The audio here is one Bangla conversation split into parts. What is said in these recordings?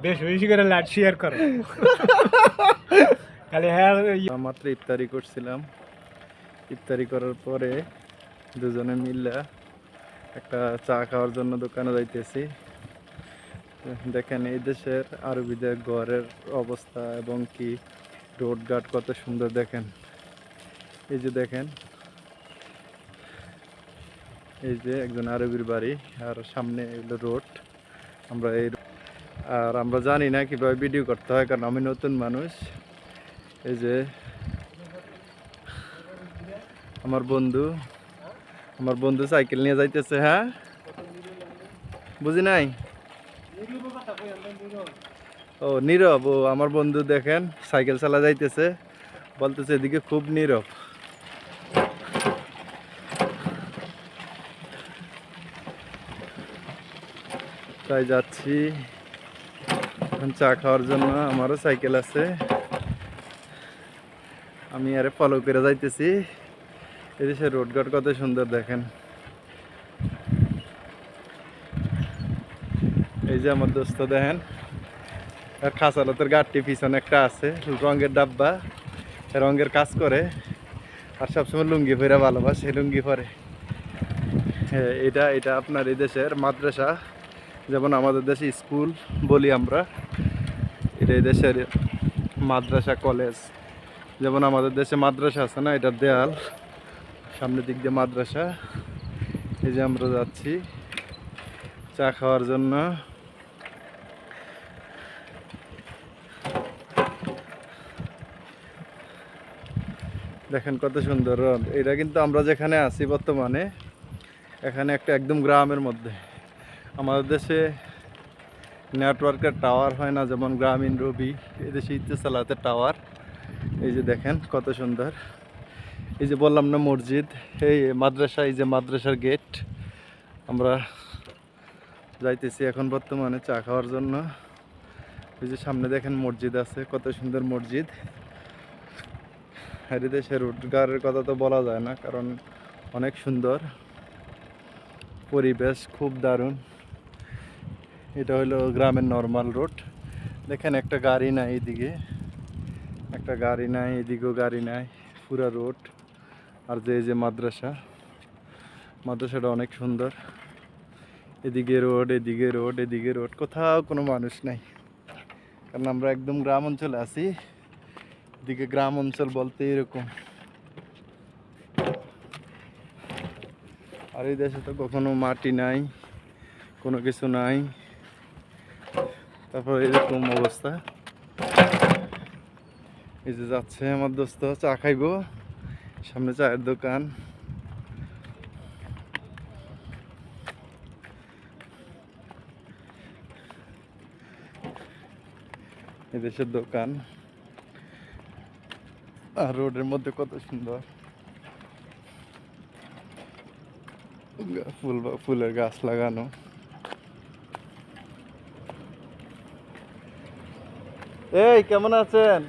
বেশি বেশি করে লাইক শেয়ার করো খালি হ্যাঁ। মাত্র ইফতারি করছিলাম, ইফতারি করার পরে দুজনে মিলে একটা চা খাওয়ার জন্য দোকানে যাইতেছি। দেখেন এই দেশের আরবিদের ঘরের অবস্থা এবং কি রোড ঘাট কত সুন্দর দেখেন। এই যে দেখেন, এই যে একজন আরবির বাড়ি আর সামনে এগুলো রোড। আমরা জানি না কিভাবে ভিডিও করতে হয়, কারণ আমি নতুন মানুষ। এই যে আমার বন্ধু সাইকেল নিয়ে যাইতেছে। হ্যাঁ, বুঝি নাই। ও নীরব, ও আমার বন্ধু দেখেন সাইকেল চালা যাইতেছে, বলতেছে এদিকে খুব নীরব। তাই যাচ্ছি এখন চা খাওয়ার জন্য। আমারও সাইকেল আছে, আমি আরে ফলো করে যাইতেছি। এদেশের রোডঘাট কত সুন্দর দেখেন। এই যে আমার দোস্ত দেখেন, খাসালতের গাড়িটি পিছনে একটা আছে, রঙের ডাব্বা, রঙের কাজ করে আর সবসময় লুঙ্গি পরে ভালোবাসে, লুঙ্গি পরে। এটা আপনার এই দেশের মাদ্রাসা, যেমন আমাদের দেশে স্কুল বলি আমরা, এটা এই দেশের মাদ্রাসা কলেজ। যেমন আমাদের দেশে মাদ্রাসা আছে না, এটার দেয়াল, সামনের দিক দিয়ে মাদ্রাসা। এই যে আমরা যাচ্ছি চা খাওয়ার জন্য। দেখেন কত সুন্দর রোড। এটা কিন্তু আমরা যেখানে আছি বর্তমানে, এখানে একটা একদম গ্রামের মধ্যে। আমাদের দেশে নেটওয়ার্কের টাওয়ার হয় না, যেমন গ্রামীণ রবি, এদেশে ইত্তেসালাতের টাওয়ার। এই যে দেখেন কত সুন্দর। এই যে বললাম না মসজিদ, এই মাদ্রাসা, এই যে মাদ্রাসার গেট। আমরা যাইতেছি এখন বর্তমানে চা খাওয়ার জন্য। এই যে সামনে দেখেন মসজিদ আছে, কত সুন্দর মসজিদ। আর দেশের রোডঘাটের কথা তো বলা যায় না, কারণ অনেক সুন্দর পরিবেশ, খুব দারুণ। এটা হলো গ্রামের নর্মাল রোড। দেখেন একটা গাড়ি নাই এদিকে, একটা গাড়ি নাই এদিকেও গাড়ি নাই, পুরা রোড। আর যে এই যে মাদ্রাসাটা অনেক সুন্দর। এদিকে রোড, এদিকে রোড, এদিকে রোড, কোথাও কোনো মানুষ নাই, কারণ আমরা একদম গ্রাম অঞ্চলে আছি। এদিকে গ্রাম অঞ্চল বলতে এরকম। আর এই দেশে তো কখনো মাটি নাই, কোনো কিছু নাই, তারপর এরকম অবস্থা। এই যে যাচ্ছে আমার দোস্ত চা খাইবো, সামনে চায়ের দোকান। এদেশের দোকান আর রোডের মধ্যে কত সুন্দর ফুলের গাছ লাগানো। এই কেমন আছেন?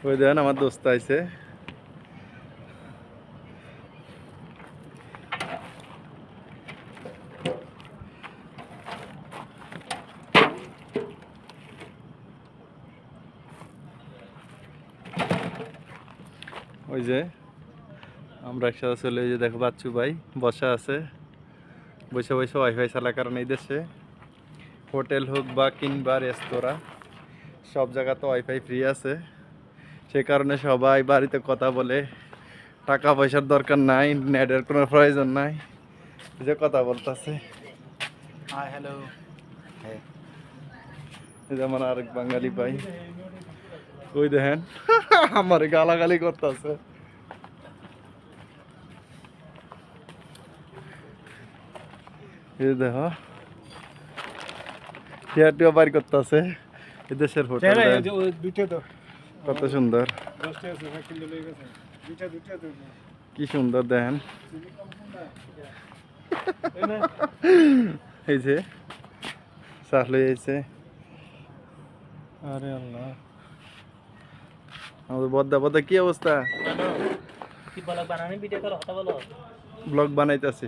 ওই দেন আমার দোস্ত আইছে। ওই যে আমরা একসাথে চলে, যে দেখো বাচ্চু ভাই বসা আছে, বসে বসে ওয়াইফাই চালা। কারণ এই দেশে হোটেল হোক বা কিংবা রেস্তোরাঁ, সব জায়গাতে ওয়াইফাই ফ্রি আছে। সে কারণে সবাই বাড়িতে কথা বলে, টাকা পয়সার দরকার নাই, নেটের কোনো প্রয়োজন নাই, যে কথা বলতেছে। Hi hello. যেমন আরেক বাঙালি ভাই, ওই দেখেন আমার গালাগালি করতেছে। এই দেখো টিয়া বাড়ি করতেছে। এদেশের হোটেল কত সুন্দর, কি সুন্দর দেখেন। এই যে চালে এসে, আরে আল্লাহ, আমাদের বদ্দা কি অবস্থা? ব্লগ বানাইতেছি।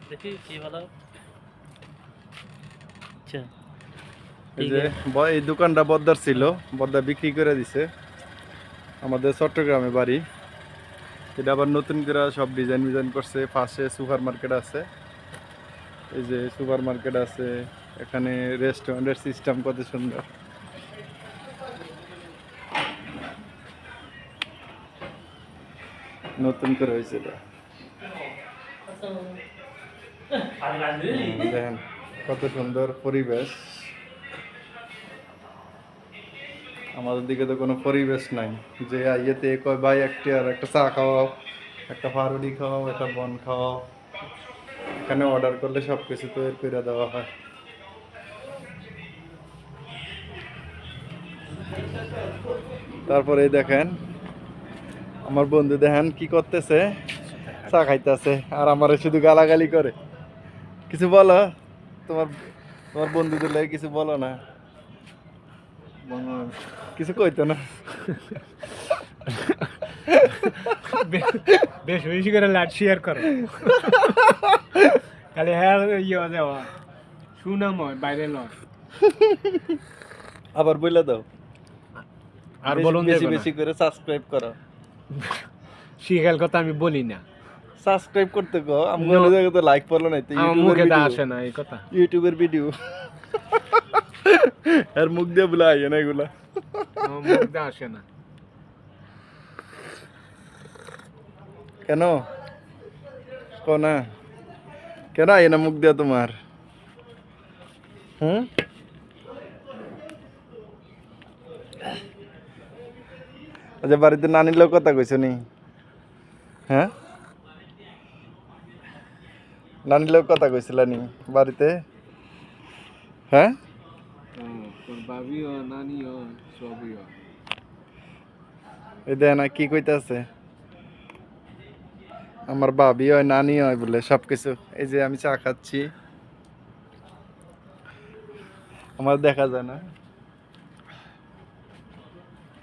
দেখি কি ভালো। আচ্ছা এই যে এই দোকানটা বদ্দার ছিল, বদ্দা বিক্রি করে দিছে। আমাদের চট্টগ্রামে বাড়ি, এটা আবার নতুন করে সব ডিজাইন করছে। পাশে সুপার মার্কেট আছে, এই যে সুপার মার্কেট আছে, এখানে রেস্টুরেন্টের সিস্টেম কত সুন্দর। নতুন করে হয়েছে এটা, দেখেন কত সুন্দর পরিবেশ। আমাদের দিকে তো কোনো পরিবেশ নাই, যে ইয়েতে কয় ভাই একটা চা খাওয়াও, একটা পাউরুটি খাওয়াও, একটা বন খাওয়াও। এখানে অর্ডার করলে সব কিছু তৈরি করে দেওয়া হয়। তারপরে দেখেন আমার বন্ধু, দেখেন কি করতেছে, চা খাইতেছে, আর আমার শুধু গালাগালি করে। কিছু বলো, তোমার তোমার বন্ধুদের লাগে কিছু বলো না, কিছু কইতো না। বেশ বেশি করে লাইট শেয়ার করো। খালি হ্যাঁ ইয়ে দেওয়া সুনাম হয় বাইরে নয়। আবার বইলা দাও, আর বলুন বেশি বেশি করে সাবস্ক্রাইব করো। শিখাল কথা আমি বলি না, সাবস্ক্রাইব করতে কো, আমগো জায়গা তো লাইক পড়লো না, তো আমার মুখে তো আসে না এই কথা। ইউটিউবের ভিডিও আর মুখ দিয়ে বলে আইয়ে না এগুলা, আমার মুখে আসে না। কেন কো না, কেন আইয়ে না মুখ দিয়ে তোমার? আচ্ছা, বাড়িতে নানির লোক কথা কইছো নি? হ্যাঁ, নানির লোক কথা কইছিল নি বাড়িতে? হ্যাঁ, ভাবিও নানিও সবিও। এই দেখ না কি কইতাছে, আমার ভাবি হয় নানি হয় বলে সবকিছু। এই যে আমি চা খাচ্ছি, আমার দেখা যায় না,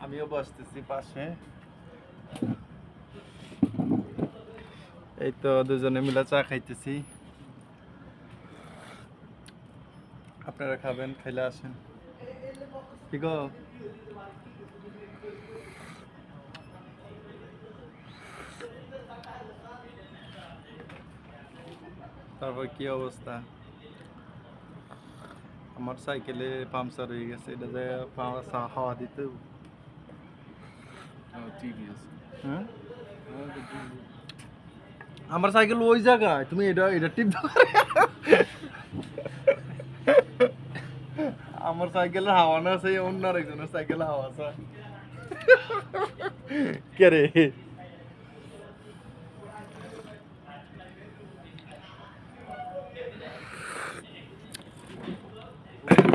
আমিও বসতেছি পাশে। এই তো দুজনে মিলে চা খাইতেছি। আপনারা খাবেন, খাইলে আসেন। কি গো, তারপর কি অবস্থা? আমার সাইকেলে পাংচার হয়ে গেছে, এটা যে হাওয়া দিতে। আমার সাইকেল ওই জায়গায়, তুমি এটা এটা টিপ দাও। আমার সাইকেলের হাওয়া না আছে, অন্য আরেকজনের সাইকেলে হাওয়া আছে। কে রে?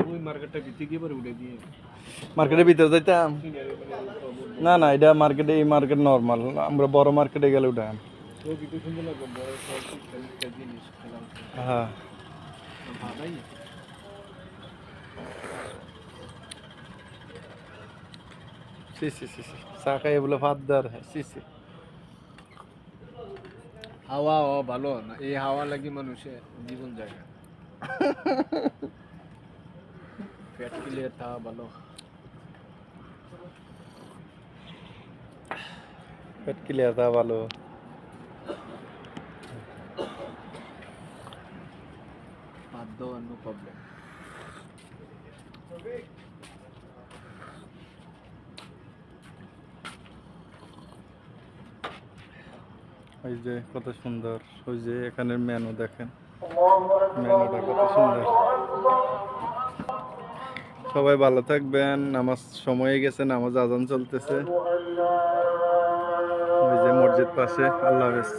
ওই মার্কেটটা ভিতরে গিয়ে পরে উঠে দিয়ে মার্কেটের ভিতরে যাইতাম না, না এটা মার্কেটে, এই মার্কেট নর্মাল, আমরা বড় মার্কেটে গেলে উঠাম। তো ভিতরে সুন্দর লাগবে, বড় সব জিনিস খেলাম। হ্যাঁ, ভালোই সি সি সি সি, চা খাই বলে ফাদার, সি সি। হাওয়া ভালো না, এই হাওয়া লাগি মানুষের জীবন যায় না। পেট ক্লিয়ার তা ভালো। পেট ক্লিয়ার তা ভালো। বাদ দাও, নো প্রবলেম। ওই যে কত সুন্দর, ওই যে এখানের মেনু দেখেন, মেনুটা কত সুন্দর। সবাই ভালো থাকবেন, নামাজ সময় গেছে, নামাজ আজান চলতেছে, ওই যে মসজিদ পাশে। আল্লাহ হাফেজ।